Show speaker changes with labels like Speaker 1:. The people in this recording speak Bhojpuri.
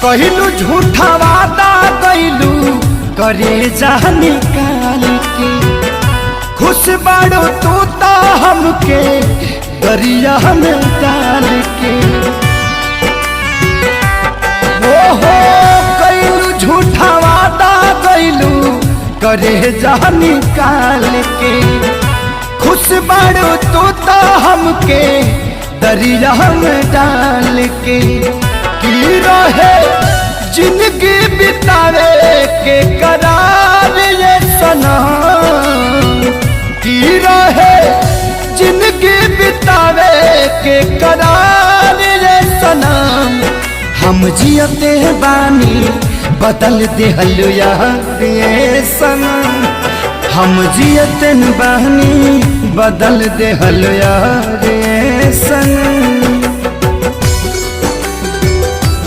Speaker 1: कहलू झूठा वादा कैलू करे जा निकाल के, खुश बाड़ो तू तो हमके दरिया में डाल के। हो कैलू झूठा वादा कैलू करे जा निकाल के, खुश बाड़ो तू तो हमके दरिया में डाल के। की रहे जिंदगी बितावे के करार ये सनम, की रहे जिंदगी बितावे के करार ये सनम। हम जियते बानी बदल दिहल यार ये सनम, हम जियते बानी बदल दिहल यार ये सनम।